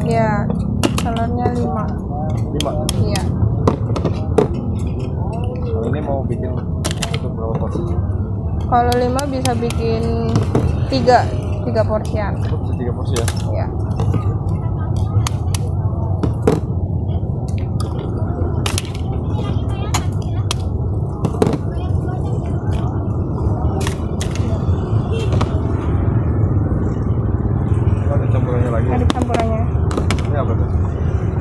Iya, telurnya 5. 5. Iya. Kalau ini mau bikin untuk berapa porsi? Kalau 5 bisa bikin 3 porsian. Cukup bisa 3 porsi ya? Iya. Ada campurannya lagi? Ada campurannya. Ini apa tuh?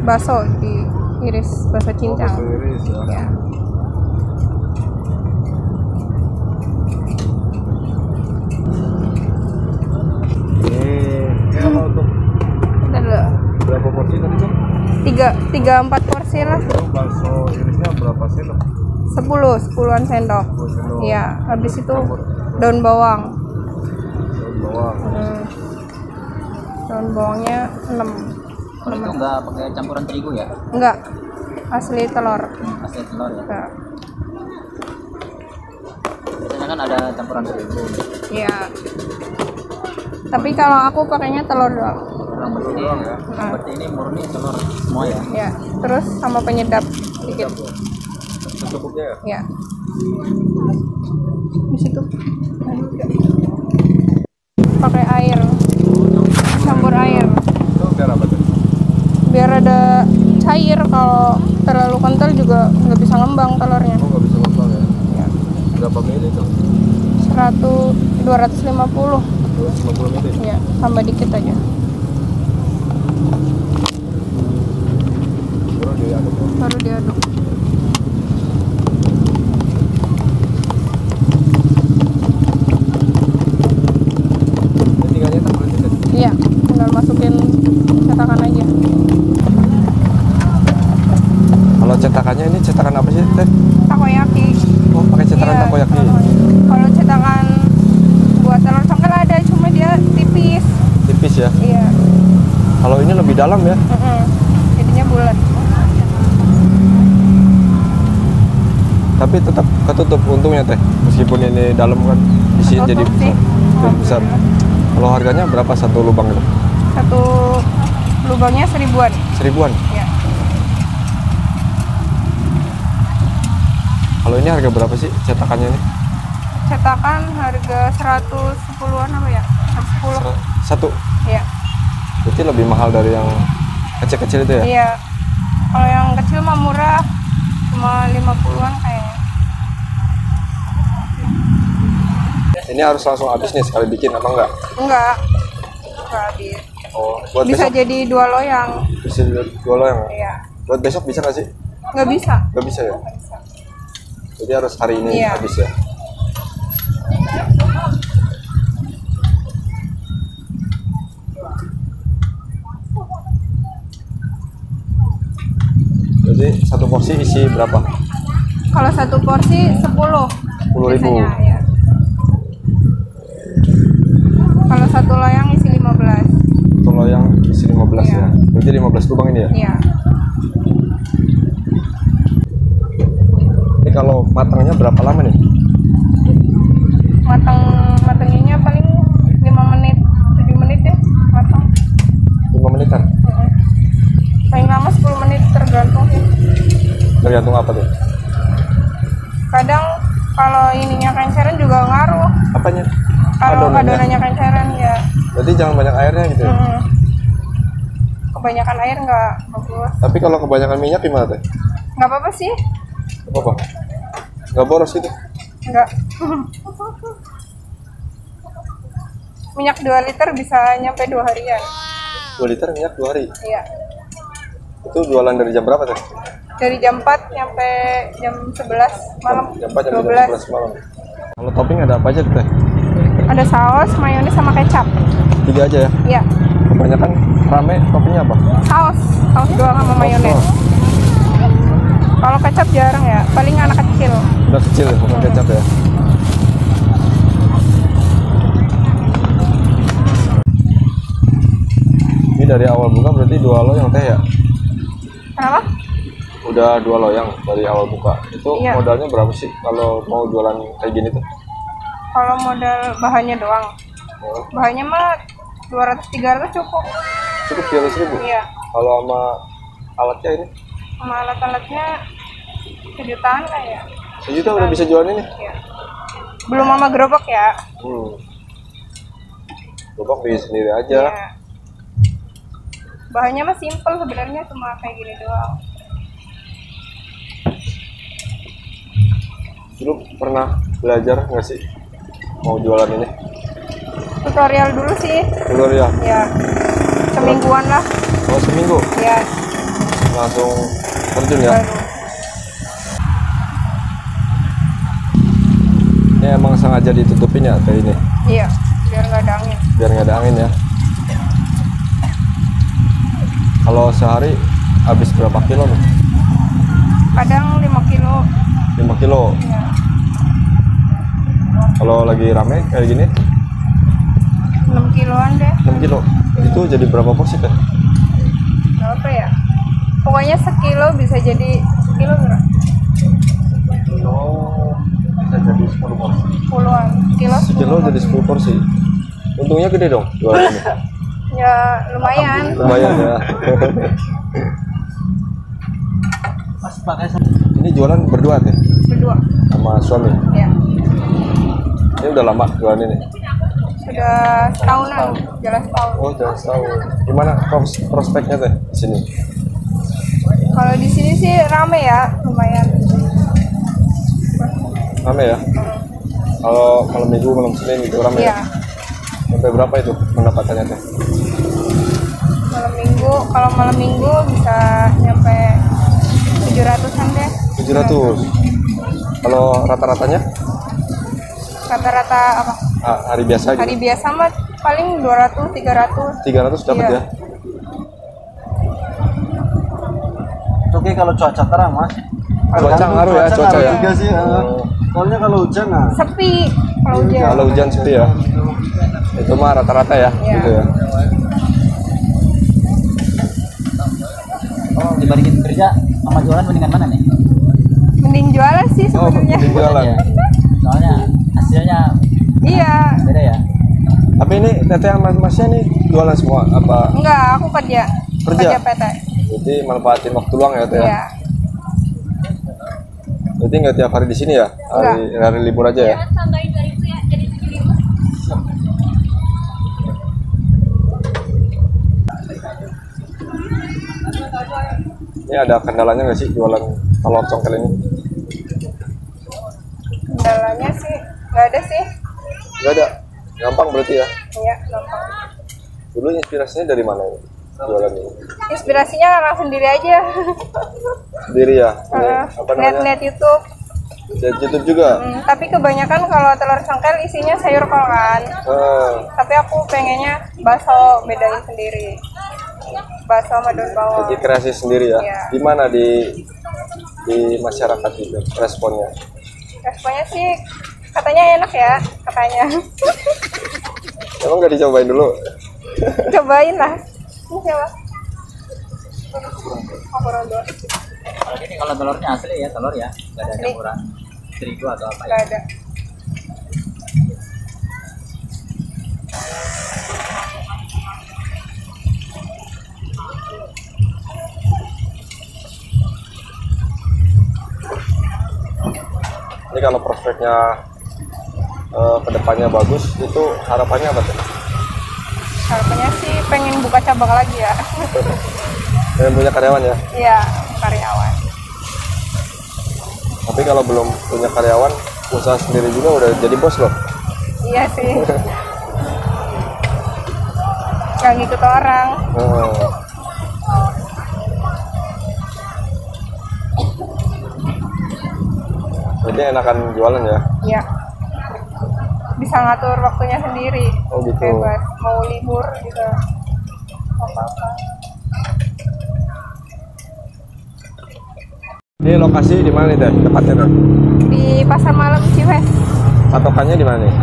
Bakso diiris, bakso cincang. Oh, bakso iris ya? Ya. Ini apa untuk Udah dulu. berapa porsi tadi tuh? 3-4 porsi lah. Oh, bakso irisnya berapa sendok? 10-10an sendok. 10 sendok. Iya, habis itu daun bawang. Daun bawang. Daun bawangnya 6. Kalau itu nggak pakai campuran terigu ya? Enggak. Asli telur. Asli telur ya? Ya. Biasanya kan ada campuran terigu. Iya. Tapi kalau aku pakainya telur doang. Orang berarti, ya? berarti ini murni telur semua ya? Ya. Terus sama penyedap sedikit. Secukupnya ya? Ya. Di situ. Pakai air. Campur air. Itu biar apa tuh? Biar ada cair. Kalau terlalu kental juga nggak bisa ngembang telurnya. Oh, nggak bisa ngembang ya? Ya. Berapa mili tuh? 250. 250 mili? Ya, tambah dikit aja. Baru diaduk ya? Baru diaduk. Ini tinggal nyetak berarti kan? Iya, tinggal masukin cetakan aja. Kalau cetakannya ini cetakan apa sih teh? Takoyaki. Oh, pakai cetakan Iya, takoyaki. Kalau cetakan buat telur congkel ada, cuma dia tipis. Tipis ya? Iya. Kalau ini lebih dalam ya? Jadinya bulat. Tapi tetap ketutup untungnya teh. Meskipun ini dalam kan isinya jadi Ketutup besar. sih. Jadi besar. Kalau harganya berapa satu lubang itu? Satu lubangnya 1000-an. 1000-an. Ya. Kalau ini harga berapa sih cetakannya ini? Cetakan harga 110-an apa ya? 110. Satu. Iya. Berarti lebih mahal dari yang kecil-kecil itu ya? Iya. Kalau yang kecil mah murah, cuma 50-an kayaknya. Ini harus langsung habis nih sekali bikin apa enggak? Enggak habis. Oh, buat Bisa besok jadi 2 loyang. bisa dua loyang. Iya. Buat besok bisa nggak sih? Nggak bisa. Nggak bisa ya? Jadi harus hari ini Iya. habis ya? Jadi satu porsi isi berapa? Kalau satu porsi 10. 10.000. Biasanya, ya. Kalau satu loyang isi 15. Satu loyang isi 15 Iya. ya? Berarti 15 lubang ini ya? Iya. Ini kalau matangnya berapa lama nih? Matanginnya paling 5 menit, 7 menit ya matang. 5 menitan? Paling lama 10 menit tergantung sih. Tergantung apa tuh? Kadang kalau ininya kenceran juga ngaruh. Apanya? Kalau adonannya kenceran ya. Berarti jangan banyak airnya gitu ya? Kebanyakan air nggak bagus. Tapi kalau kebanyakan minyak gimana teh? Nggak apa-apa sih. Apa apa? Nggak boros gitu? Nggak. Minyak 2 liter bisa nyampe 2 harian. 2 liter minyak 2 hari? Iya. Itu jualan dari jam berapa teh? Dari jam 4 nyampe jam 11 malam. Jam 4 sampai jam 12. 11 malam. Kalau topping ada apa aja tuh teh? Ada saus, mayones sama kecap. 3 aja ya? Iya. Kebanyakan rame toppingnya apa? Saus doang sama mayones. Kalau kecap jarang ya, paling anak kecil. Udah kecil ya, bukan kecap ya? Ini dari awal buka berarti 2 loyang teh ya? Kenapa? Udah 2 loyang dari awal buka. Itu Iya. modalnya berapa sih kalau mau jualan kayak gini tuh? Kalau modal bahannya doang, Oh, bahannya mah 200-300 cukup. cukup 300.000? Iya. Kalau sama alatnya ini Sama alat-alatnya sejutaan lah ya. sejuta udah bisa jual ini. Iya. Belum sama gerobak ya. Gerobak bikin sendiri aja. Iya. Bahannya mah simple sebenarnya, cuma kayak gini doang. Dulu pernah belajar nggak sih mau jualan ini? Tutorial dulu sih. Tutorial. Ya. Semingguan lah. Oh, seminggu Ya. langsung terjun ya. Baru. Ini emang sengaja ditutupin ya kayak ini Iya, biar nggak ada angin. biar nggak ada angin ya. Kalau sehari habis berapa kilo nih? Kadang 5 kilo. 5 kilo. Ya. Kalau lagi rame kayak gini 6 kiloan deh. 6 kilo. Itu jadi berapa porsi teh? Berapa ya? Pokoknya sekilo bisa jadi sekilo berapa? Oh, bisa jadi 10 porsi. Puluhan. Kilo Sekilo jadi 10 porsi. Untungnya gede dong jualan ini. ya lumayan. Lumayan ya. Mas pakai Ini jualan berdua teh Berdua. sama suami. Ya. Ini udah lama jualan ini. Sudah setahunan, jalan setahun. Oh, jangan tahu. Gimana prospeknya teh di sini? Kalau di sini sih rame ya, lumayan. Rame ya? Kalau malam minggu, malam Senin itu rame Iya. ya? Sampai berapa itu pendapatannya teh? Malam minggu, kalau malam minggu bisa nyampe 700-an deh. 700. Kalau rata-ratanya? Rata-rata apa? Hari biasa gitu? Hari biasa mah paling 200, 300. 300 dapat Iya. ya? Oke kalau cuaca terang mas. Cuaca ngaruh ya, cuaca ya? Juga sih. Soalnya kalau hujan nah. Sepi kalau hujan. Kalau hujan sepi ya? Itu mah rata-rata ya? Iya. Gitu ya? Oh dibandingin kerja sama jualan mendingan mana nih? Mending jualan sih Oh, sebenarnya. mending jualan. Ya. Soalnya hasilnya Iya. beda ya. Tapi ini teteh sama masnya nih jualan semua? Apa? Enggak, aku kerja. Kerja? PT. Jadi manfaatin waktu luang ya teh ya? Iya. Berarti nggak tiap hari di sini ya? Hari libur aja ya? Tambahin 2000 ya, jadi 75. Ini ada kendalanya nggak sih jualan telur congkel ini? Kendalanya sih nggak ada sih. Nggak ada? Gampang berarti ya? Iya, gampang. Dulu inspirasinya dari mana ini? Jualan ini? Inspirasinya orang sendiri aja. Sendiri ya? Ini apa namanya? Net YouTube. Lihat YouTube juga? Tapi kebanyakan kalau telur congkel isinya sayur kol kan. Tapi aku pengennya bakso bedain sendiri. Bakso sama daun bawang. Jadi kreasi sendiri ya? Iya. Gimana di masyarakat itu responnya? Responnya sih katanya enak ya, katanya. Emang nggak dicobain dulu? Cobain lah. Ini siapa? Oh, kurang dua. Kalau ini kalau telurnya asli ya telur ya, nggak ada Asli. campuran terigu atau apa ya. Nggak ada. Ini kalau prospeknya kedepannya bagus, itu harapannya apa tuh? Harapannya sih pengen buka cabang lagi ya. Pengen punya karyawan ya? Iya, karyawan. Tapi kalau belum punya karyawan, usaha sendiri juga udah jadi bos loh. Iya sih. Gak ngikut orang. Jadi enakan jualan ya? Iya. Bisa ngatur waktunya sendiri. Oh, gitu. Bebas. Mau libur juga. Apa-apa. Ini lokasi di mana nih teh? Tepatnya teh? Di Pasar Malam Ciwes. Patokannya di mana nih?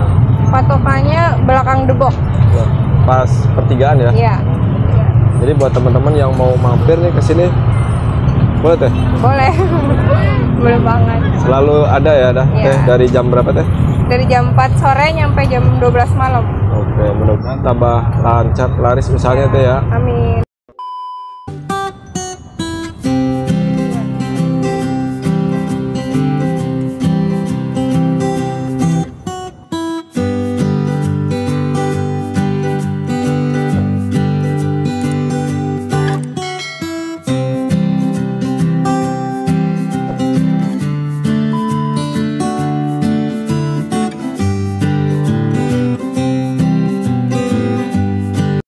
Patokannya belakang Debok. Pas pertigaan ya? Iya. Jadi buat teman-teman yang mau mampir nih ke sini, boleh teh? Boleh. Boleh banget. Selalu ada ya dah? Iya. Teh dari jam berapa teh? Dari jam 4 sore nyampe jam 12 malam. Oke, mudah-mudahan tambah lancar laris usahanya teh ya. Amin.